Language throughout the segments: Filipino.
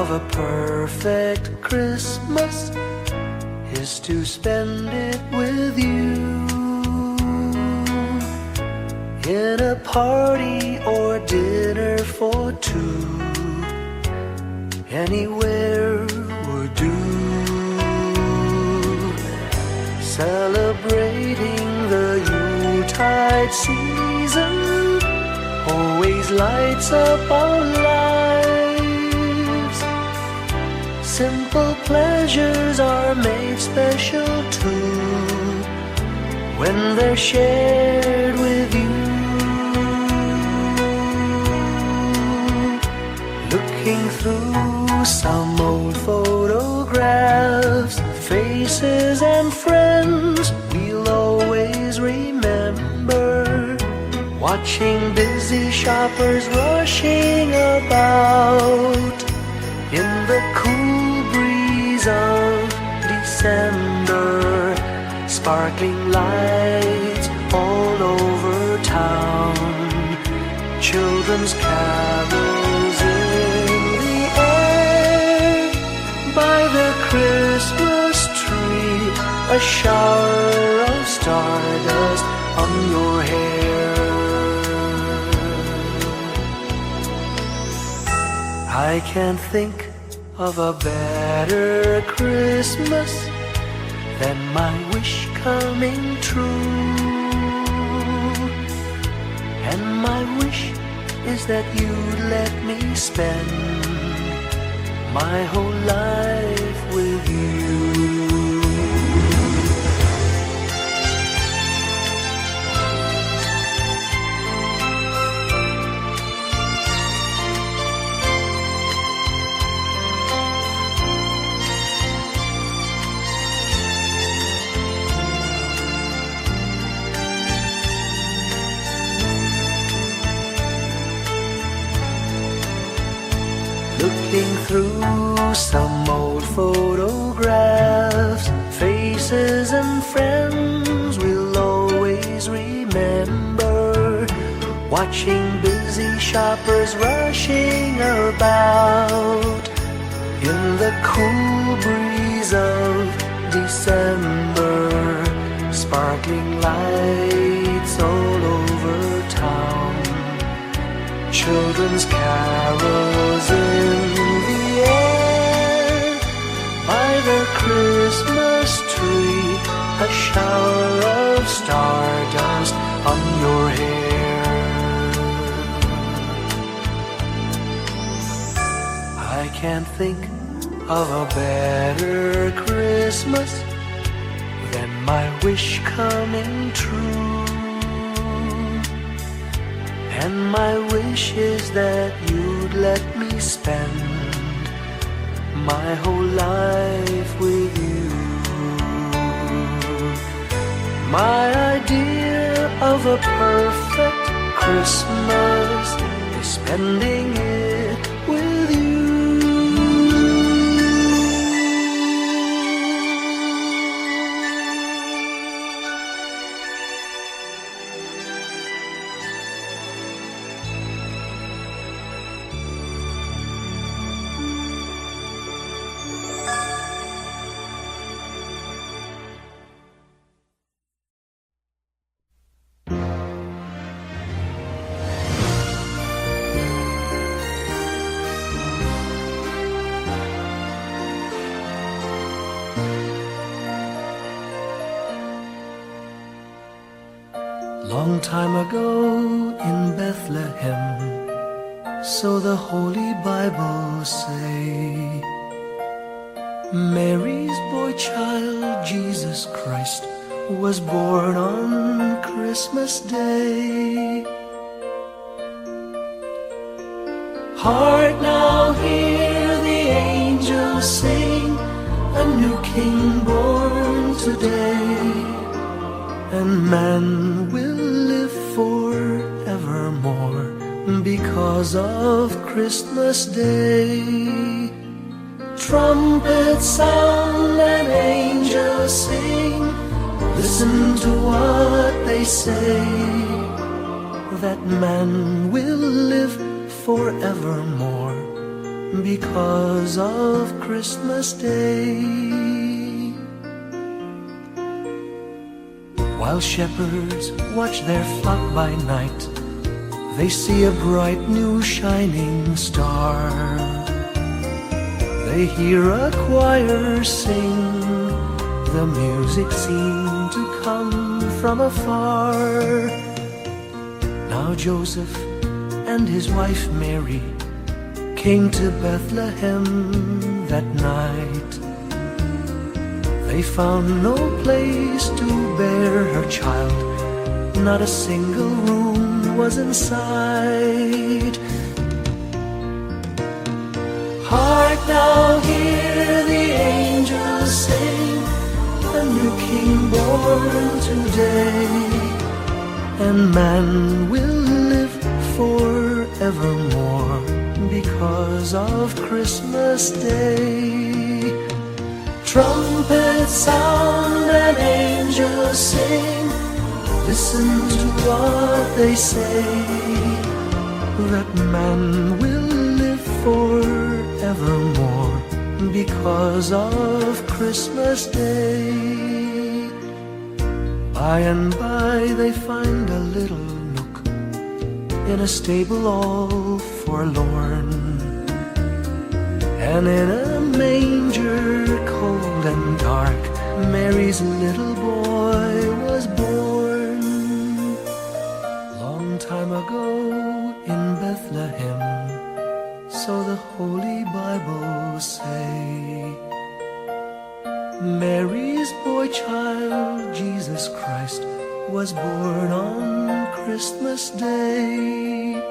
of a perfect Christmas is to spend it with you, in a party or dinner for two. Anywhere would do. Celebrating the Yuletide season always lights up our lives. Simple pleasures are made special too when they're shared with you. Looking through some old photographs, faces and friends we'll always remember. Watching busy shoppers rushing about in the cool breeze of December. Sparkling lights all over town, children's carols in the air. By the Christmas tree, a shower of stardust on your hair. I can't think of a better Christmas than my wish coming true. And my wish is that you'd let me spend my whole life with you. Looking through some old photographs, faces and friends we'll always remember. Watching busy shoppers rushing about in the cool breeze of December. Sparkling lights all over town, children's carols in the air. By the Christmas tree, a shower of stardust on your hair. I can't think of a better Christmas than my wish coming true. And my wish is that you'd let me spend my whole life with you. My idea of a perfect Christmas is spending it with you. Long time ago in Bethlehem, so the Holy Bible say, Mary's boy child, Jesus Christ, was born on Christmas Day. Hark now, hear the angels sing, a new King born today, and man will live forevermore because of Christmas Day. Trumpets sound and angels sing, listen to what they say, that man will live forevermore because of Christmas Day. While shepherds watch their flock by night, they see a bright new shining star. They hear a choir sing, the music seemed to come from afar. Now Joseph and his wife Mary came to Bethlehem that night. They found no place to bear her child, not a single room was in sight. Hark now, hear the angels sing, a new king born today, and man will live forevermore because of Christmas Day. Trumpets sound and angels sing, listen to what they say, that man will live forevermore because of Christmas Day. By and by they find a little nook in a stable all forlorn, and in a manger cold and dark, Mary's little boy was born. Long time ago in Bethlehem, so the Holy Bible say, Mary's boy child, Jesus Christ, was born on Christmas Day.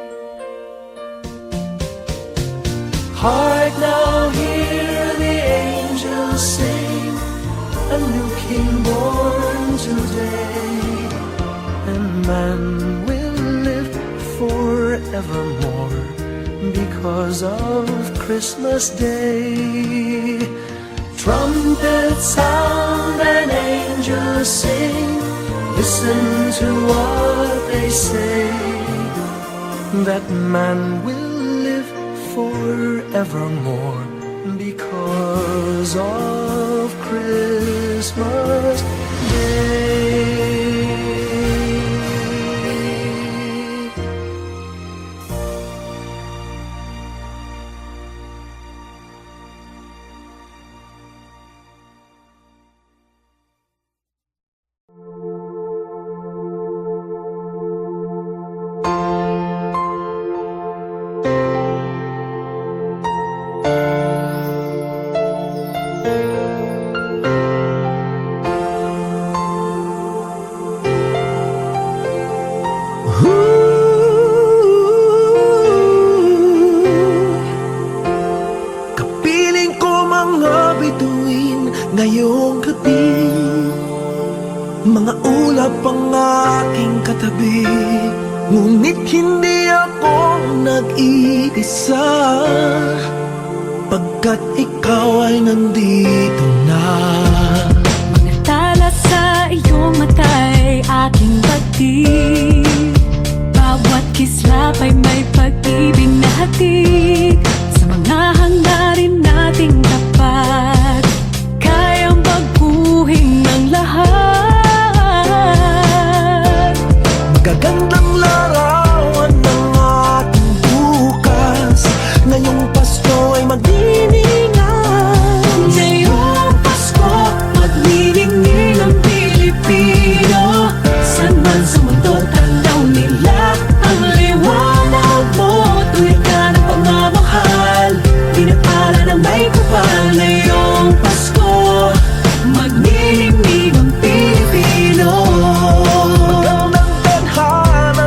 Hark now, hear the angels sing, a new king born today, and man will live forevermore because of Christmas Day. Trumpets sound and angels sing, listen to what they say, that man will live forevermore because of Christmas Day. Kapiling ko mga bituin ngayong gabi, mga ulap ang aking katabi, ngunit hindi ako nag-iisa, pagkat ikaw ay nandito na. Mga tala sa iyong mata'y aking pagtig, bawat kislap ay may pag-ibig na hatid. Sa mga hangarin nating tapat, kayang baguhin ng lahat. Gagandang larawan ng ating bukas, ngayong Pasko ay magdiningan. Ngayong Pasko, maglilingin ang Pilipino, saan man sa mundo tanaw nila ang liwanag mo. Tuwid ka ng pagmamahal, pinapala ng may kapal. Ngayong Pasko, maglilingin ang Pilipino. Magandang tadhana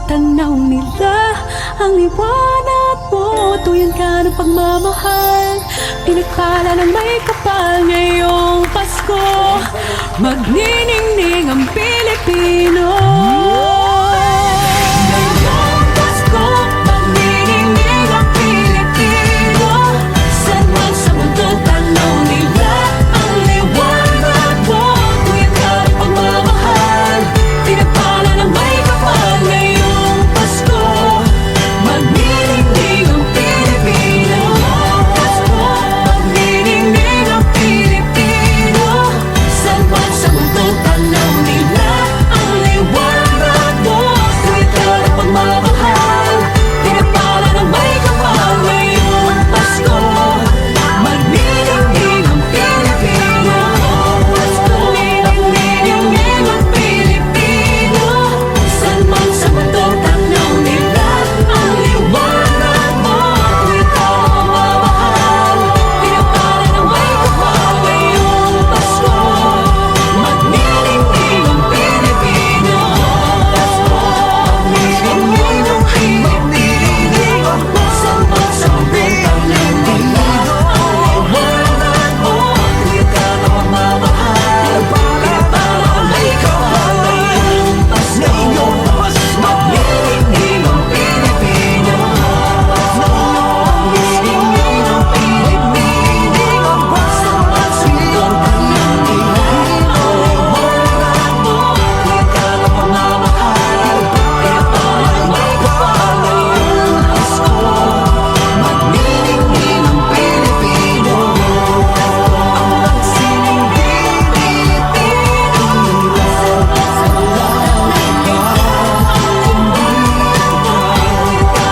tanaw nila ang liwanag mo. Tuyan ka ng pagmamahal, pinagpala ng may kapal. Ngayong Pasko, magniningning ang Pilipino. Ngayong Pasko, magniningning ang Pilipino. Saan man sa mundo, tanaw nila ang liwanag mo. Tuyan ka ng pagmamahal, pinagpala ng may kapal. Ngayong Pasko, magniningning ang Pilipino. Pasko, magniningning ang Pilipino. Saan man sa mundo, tanaw nila ang liwanag mo. Tuyan ka ng pagmamahal, pinagpala ng may kapal. Ngayong Pasko, magniningning ang Pilipino. Pasko, magniningning ang Pilipino. Saan man sa mundo, tanaw nila ang liwanag mo. Tuyan ka ng pagmamahal, pinagpala ng may kapal. Ngayong Pasko, magniningning ang Pilipino. Pasko, magniningning ang Pilipino. Saan man sa mundo, tanaw nila ang liwanag mo. Tuyan ka ng pagmamahal, pinagpala ng may kapal. Ngayong Pasko, magniningning ang Pilipino. Magniningning ang Pilipino. Saan man sa mundo, tanaw nila ang liwanag mo. Tuyan ka ng pagmamahal, pinagpala ng may kapal. Ngayong Pasko, magniningning ang Pilipino. Ang magsining Pilipino. Saan man sa mundo, tanaw nila ang liwanag.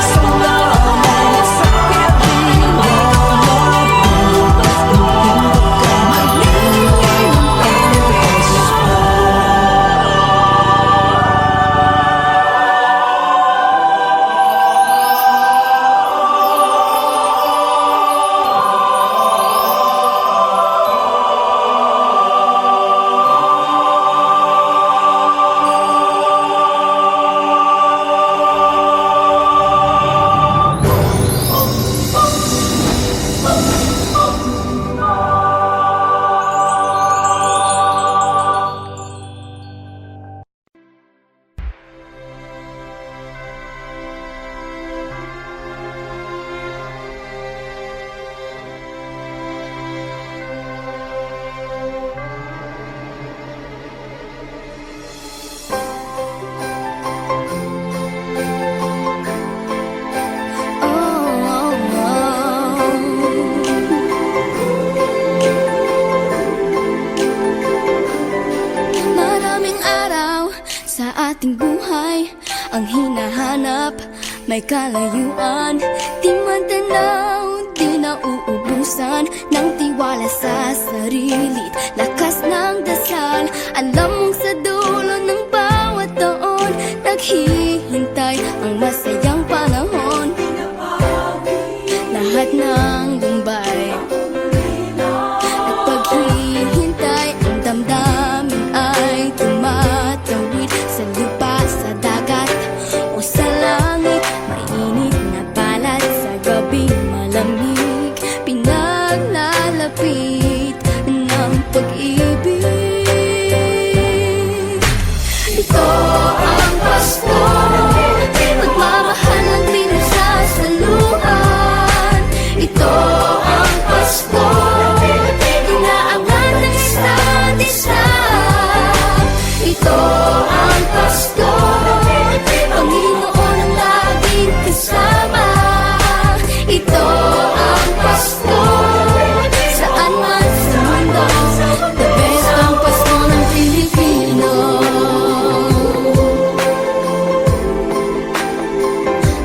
Sa lahat sa pinagpala ng may kapal. Ngayong Pasko, magniningning ang Pilipino. Maraming araw sa ating buhay ang hinahanap, may kalayuan. Di matanaw, di nauubusan ng tiwala sa sarili't lakas ng dasal. Alam mong sa dulo ng bawat taon, naghihintay ang masayang panahon. Lahat ng lumbay at paghihintay, ang damdamin ay tumatawid sa lupa, sa dagat o sa langit. Mainit na balat sa gabing malamig, pinaglalapit ng pag-ibig. Ito ang Pasko, pagmamahal ang pinagsasaluhan. Ito ang Pasko, inaabangan ng isa't isa. Ito ang Pasko, Panginoon ang laging kasama. Ito ang Pasko, saan man sa mundo, the best ang Pasko ng Pilipino.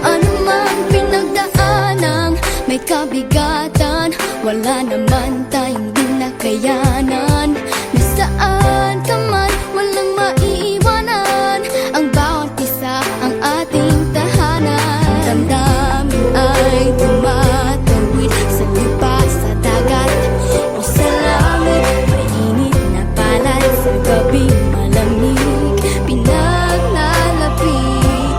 Ano mang pinagdaanang may kabigatan, wala naman tayong di nakayanan. Nasaan ka man, walang maiiwanan, ang bawat isa ang ating tahanan. Damdamin ay tumatawid sa lupa, sa dagat o sa langit. Mainit na balat sa gabing malamig, pinaglalapit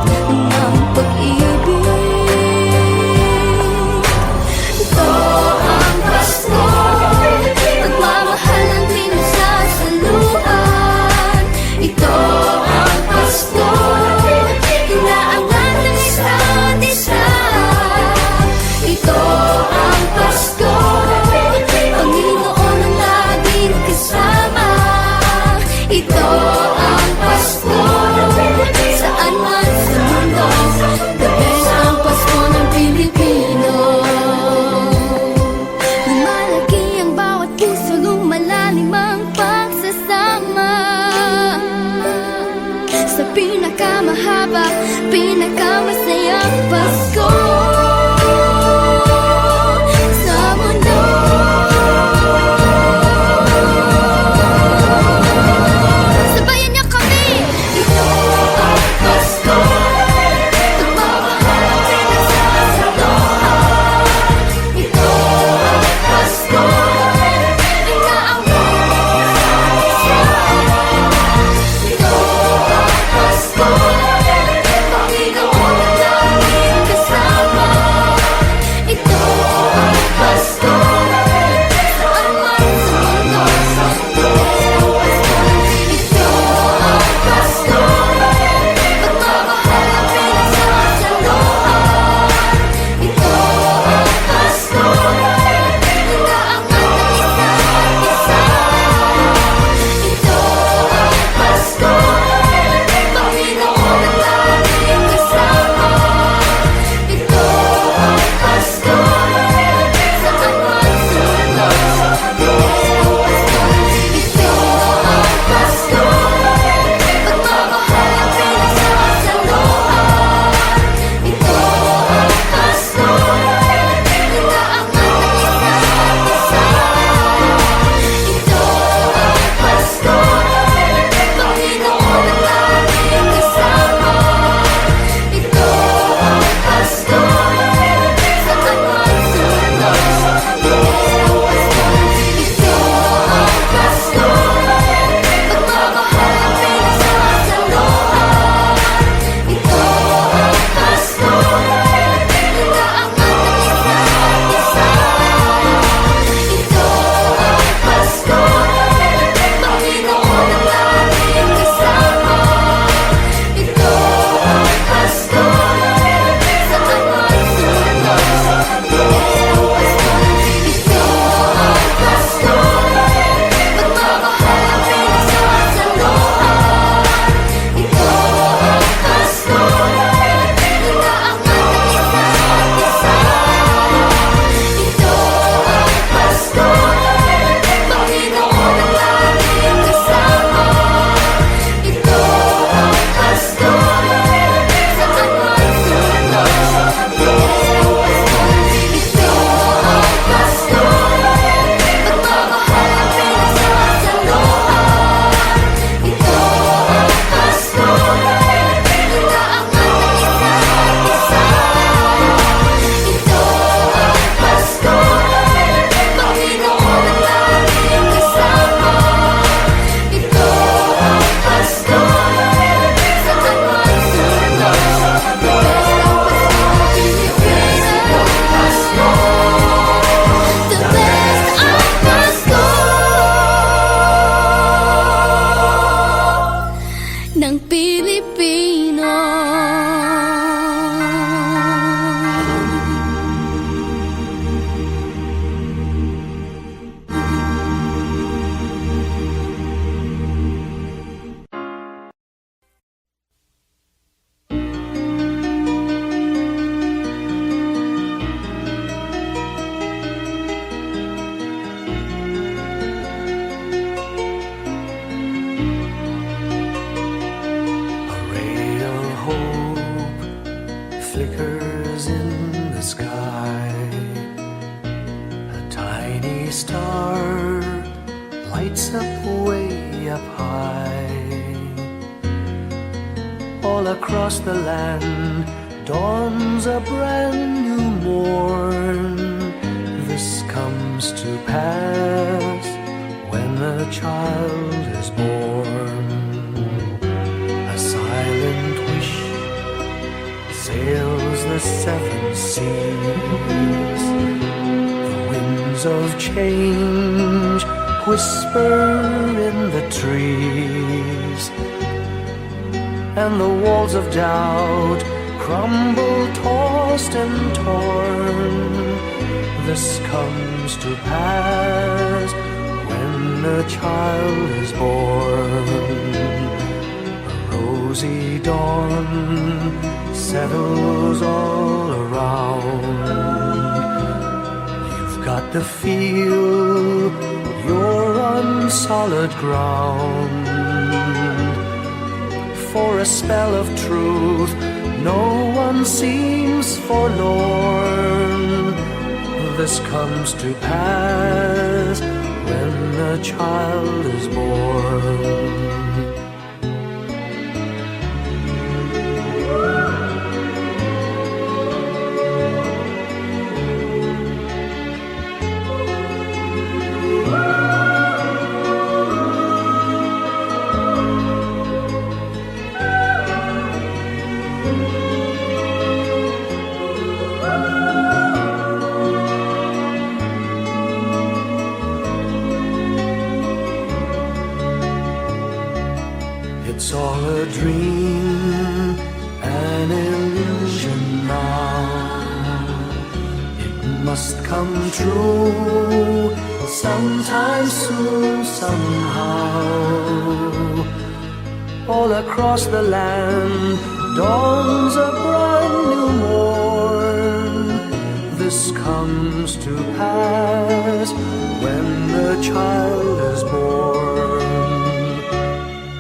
flickers in the sky. A tiny star lights up way up high. All across the land dawns a brand new morn. This comes to pass when a child is born. A silent wish sails the seven seas. The winds of change whisper in the trees, and the walls of doubt crumble, tossed and torn. This comes to pass when a child is born. A rosy dawn settles all around. You've got to feel you're on solid ground. For a spell of truth, no one seems forlorn. This comes to pass when a child is born. It's all a dream, an illusion now. It must come true sometime soon, somehow. All across the land dawns a brand new morn. This comes to pass when the child is born.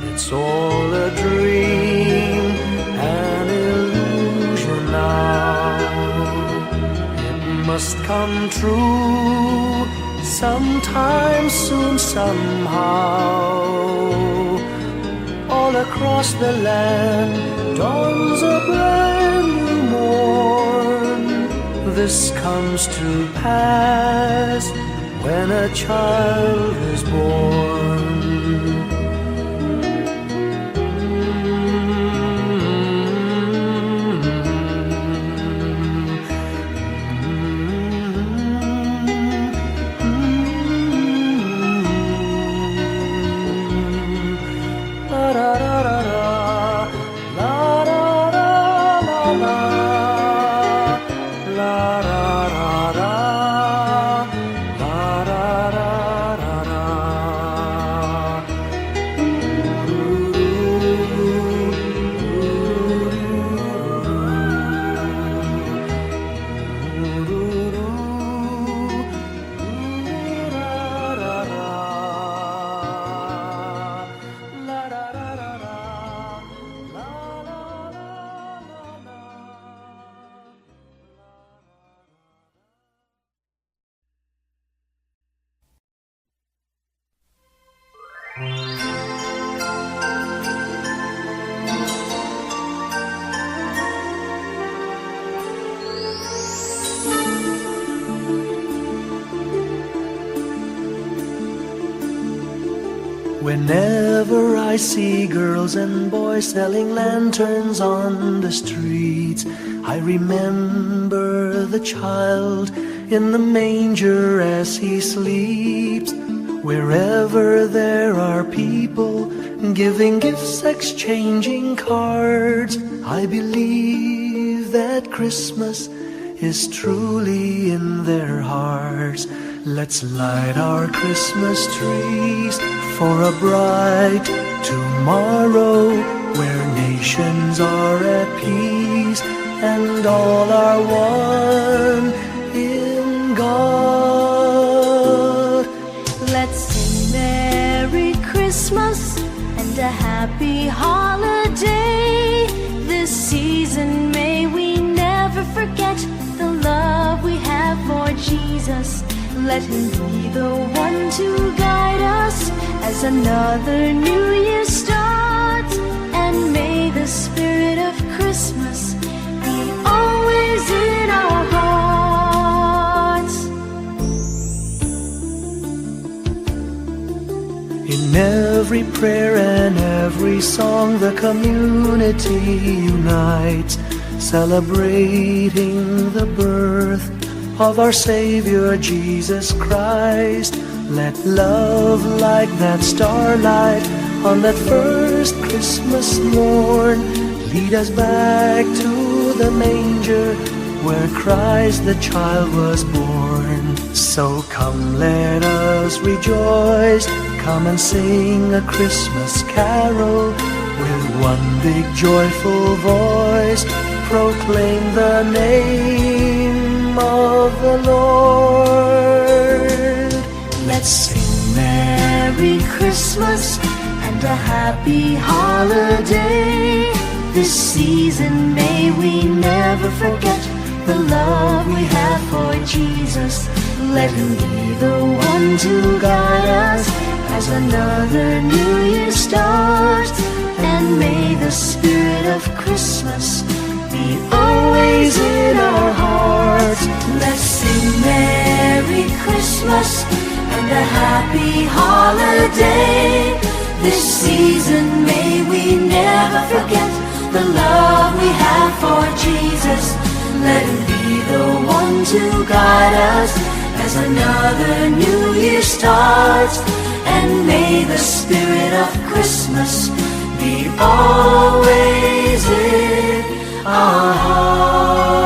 It's all a dream, an illusion now. It must come true sometime soon, somehow. All across the land dawns a brand new morn. This comes to pass when a child is born. Whenever I see girls and boys selling lanterns on the streets, I remember the child in the manger as he sleeps. Wherever there are people giving gifts, exchanging cards, I believe that Christmas is truly in their hearts. Let's light our Christmas trees for a bright tomorrow, where nations are at peace and all are one in God. Let's sing Merry Christmas and a happy holiday. This season may we never Jesus. Let him be the one to guide us as another new year starts. And may the spirit of Christmas be always in our hearts. In every prayer and every song, the community unites, celebrating the birth of our Savior Jesus Christ. Let love like that starlight on that first Christmas morn lead us back to the manger where Christ the child was born. So come, let us rejoice, come and sing a Christmas carol with one big joyful voice. Proclaim the name of the Lord. Let's sing Merry Christmas and a happy holiday. This season may we never forget the love we have for Jesus. Let him be the one to guide us as another new year starts. And may the spirit of Christmas be always in our hearts. Let's sing Merry Christmas and a happy holiday. This season may we never forget the love we have for Jesus. Let him be the one to guide us as another new year starts. And may the spirit of Christmas be always in our hearts.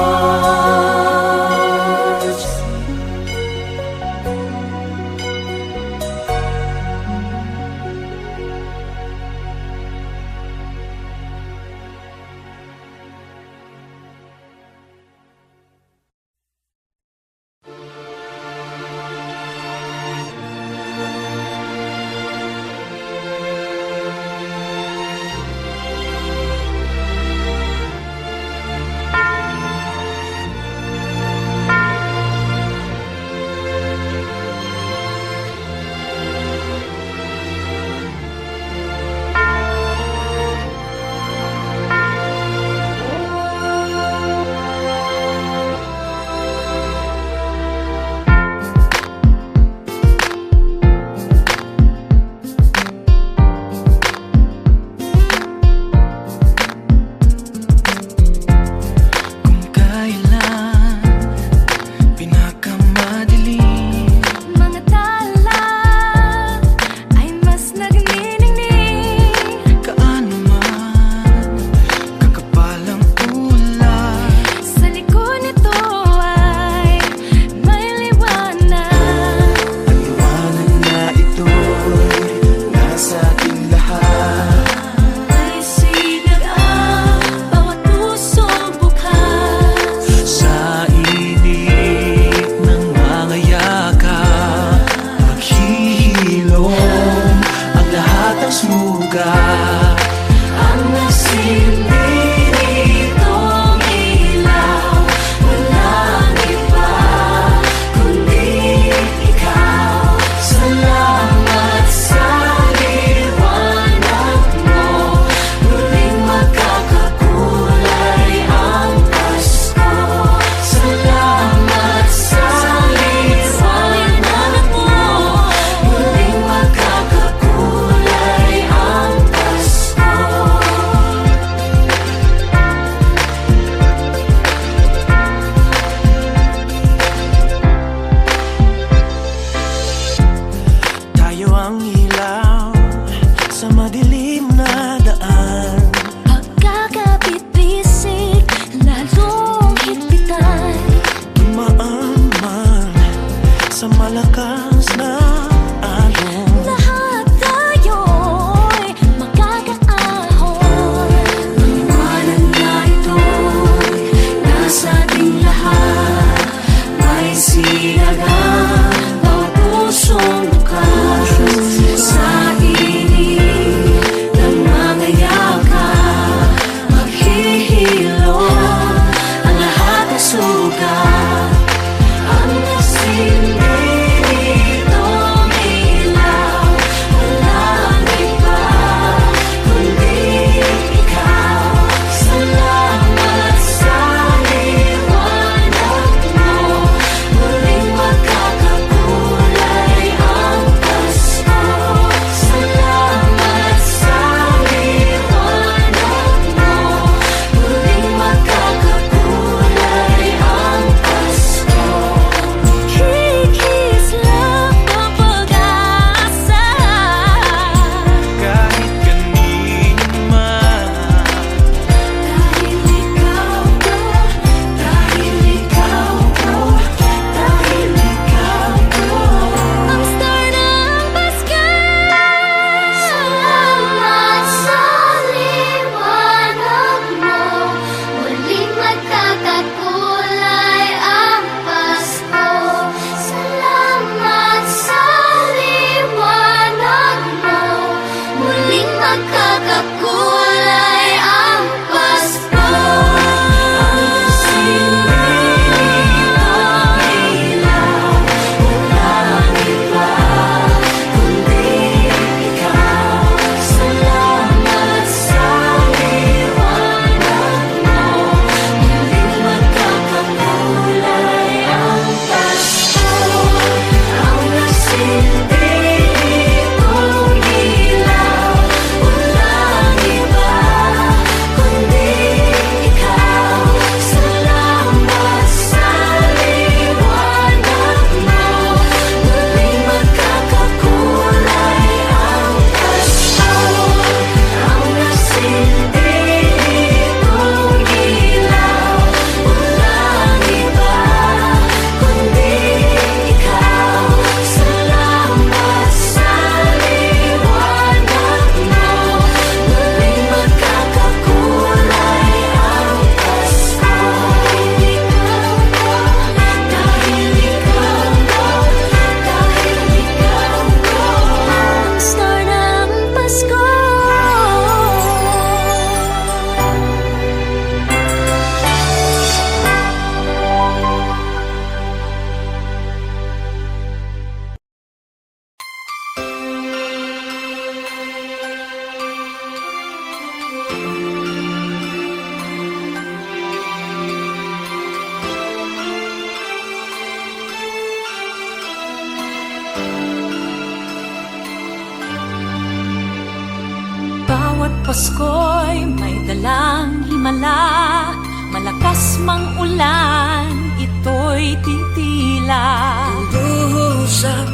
Pasko'y may dalang himala, malakas mang ulan, ito'y titila. Usap,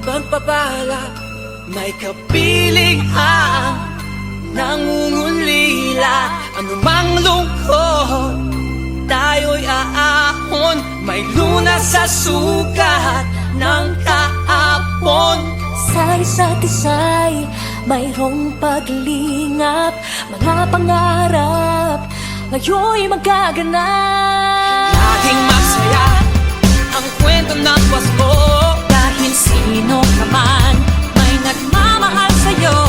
pagpapala, may kapiling ang nangungulila. Anumang lungkot, tayo'y aahon. May lunas sa sukat ng kahapon. Sa isa't isa'y mayroong paglingap, mga pangarap ngayon'y magaganap. Laging masaya ang kwento ng Pasko. Dahil sino ka man may nagmamahal sa'yo.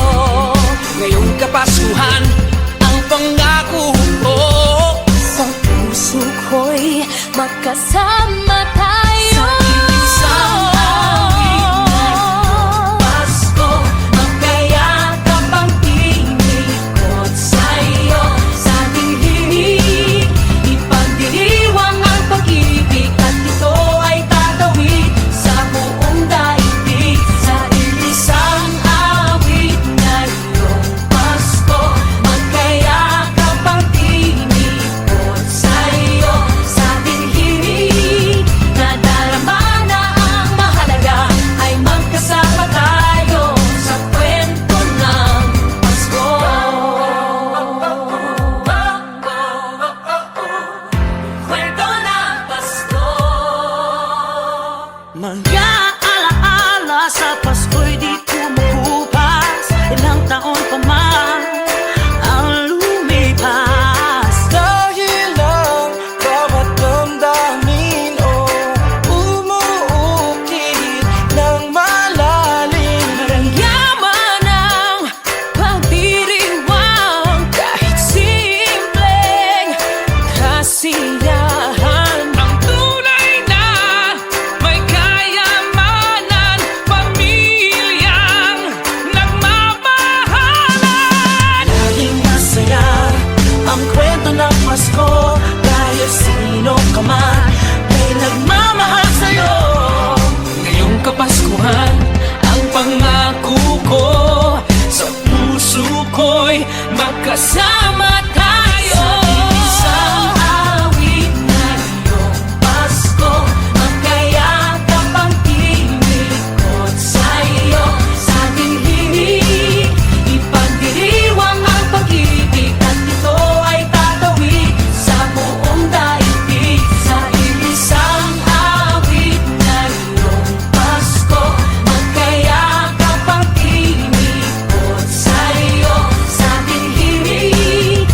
Ngayong Kapaskuhan, ang pangako ko. Sa puso ko'y magkasama tayo. Sa isang awit na Pasko, magkayakap ang tinikot sa'yo. Sa ating himig, ipagdiriwang ang pag-ibig, at ito ay tatawid sa buong daigdig. Sa isang awit na iyong Pasko, magkayakap ang tinikot sa'yo. Sa ating himig, nadarama na ang mahalaga, ay magkasama tayo sa kwento ng Pasko. Kwento ng Pasko. mga alaala sa Pasko'y di kumukupas. Ilang taon pa man ang lumipas. Dahil ang bawat damdamin o umuukit ng malalim. Yaman ang pagdiriwang, kahit simpleng kasiyahan. Ang tunay na may kayamanan, pamilyang nagmamahalan. Laging masaya ang kwento ng Pasko. Dahil sino ka man may nagmamahal sa'yo. Ngayong Kapaskuhan, ang pangako ko. Sa puso ko'y magkasama tayo. Isang awit na iyong Pasko, magkayakap ang tinikot sa'yo. Sa ating himig, ipagdiriwang ang pag-ibig, at ito ay tatawid sa buong daigdig. Sa isang awit na iyong Pasko, magkayakap ang tinikot sa'yo. Sa ating himig,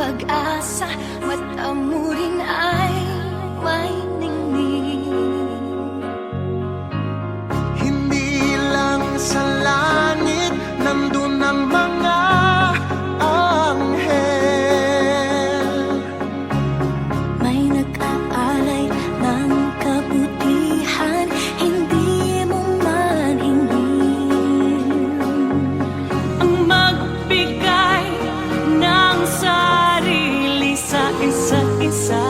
pag-asa, mata mo rin ay may ningning. Hindi lang sa langit nandun ang mga anghel. May nag-aalay ng kabutihan, hindi mo man hingin. Ang magbigay ng sarili sa isa't isa.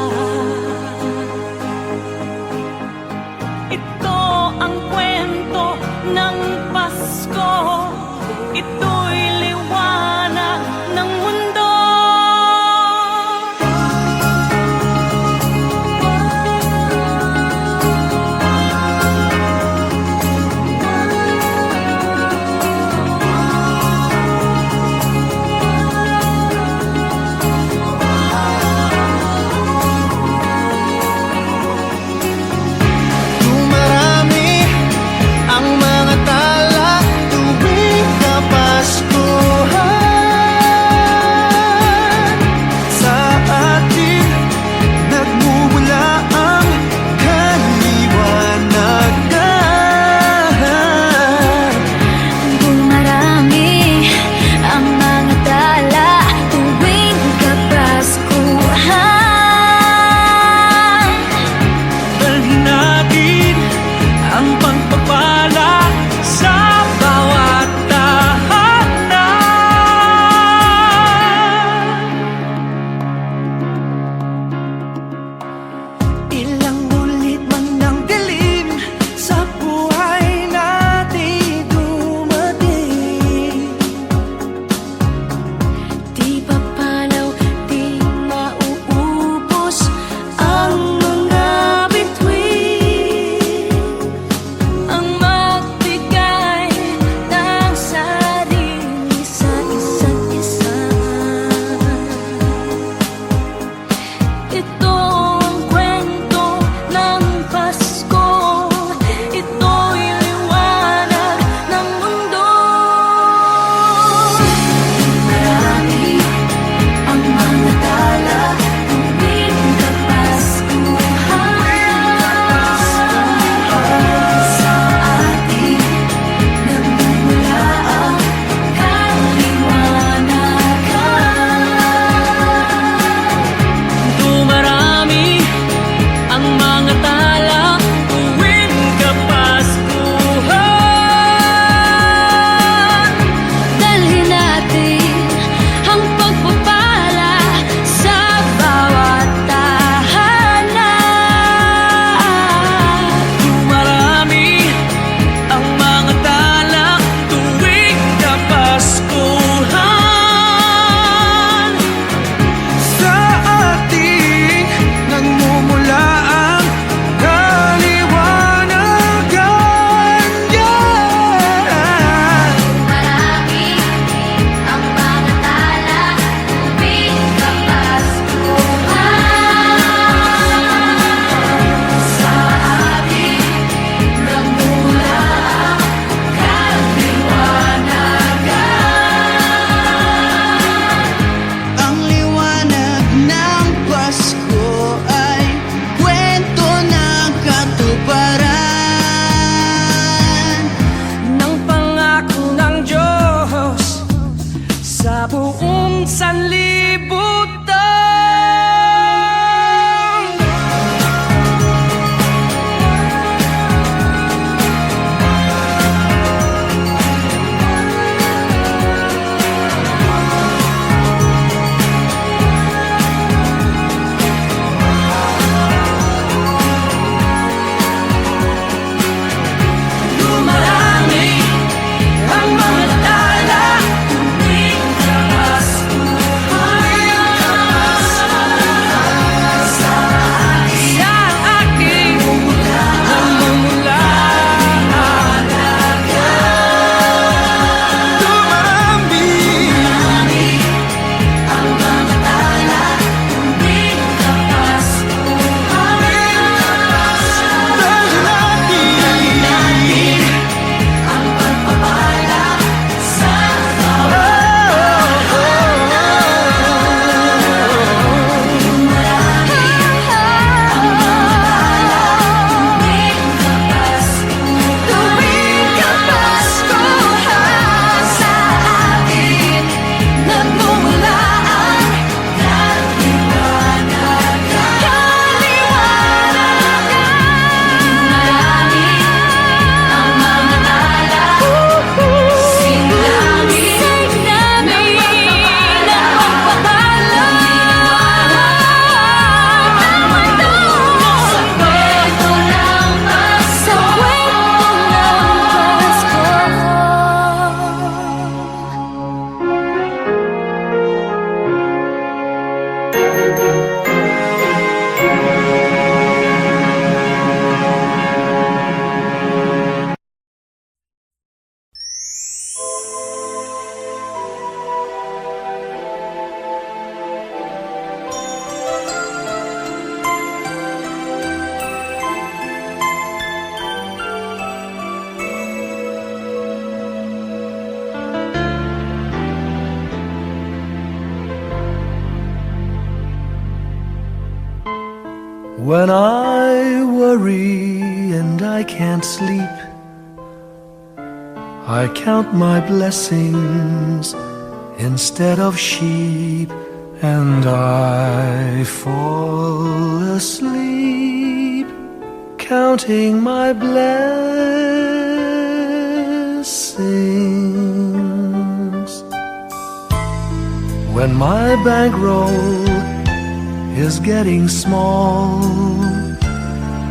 When I worry and I can't sleep, I count my blessings instead of sheep, and I fall asleep counting my blessings. When my bankroll is getting small,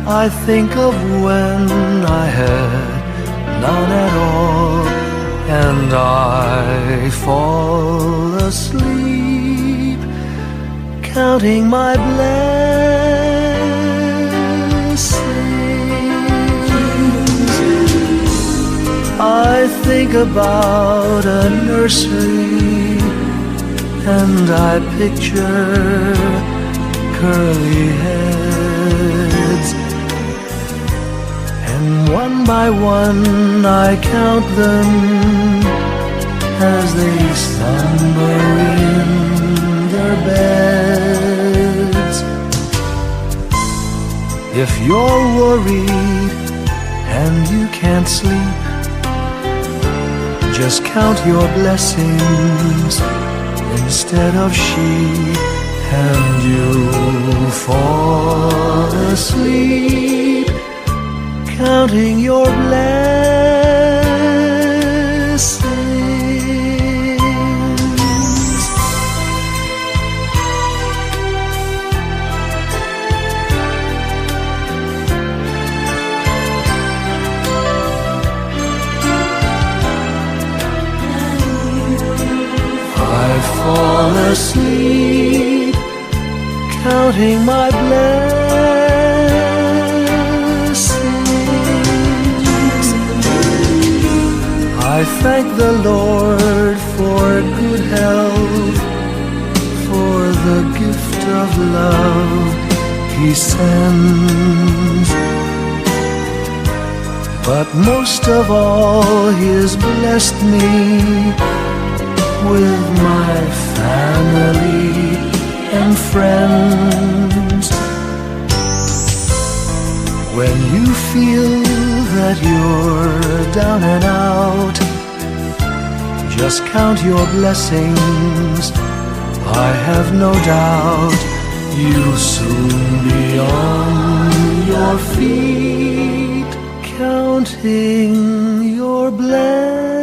I think of when I had none at all, and I fall asleep counting my blessings. I think about a nursery, and I picture curly heads, and one by one I count them as they slumber in their beds. If you're worried and you can't sleep, just count your blessings instead of sheep, and you'll fall asleep counting your blessings. I fall asleep counting my blessings. I thank the Lord for good health, for the gift of love He sends, but most of all He has blessed me with my family and friends. When you feel that you're down and out, just count your blessings. I have no doubt you'll soon be on your feet, counting your blessings.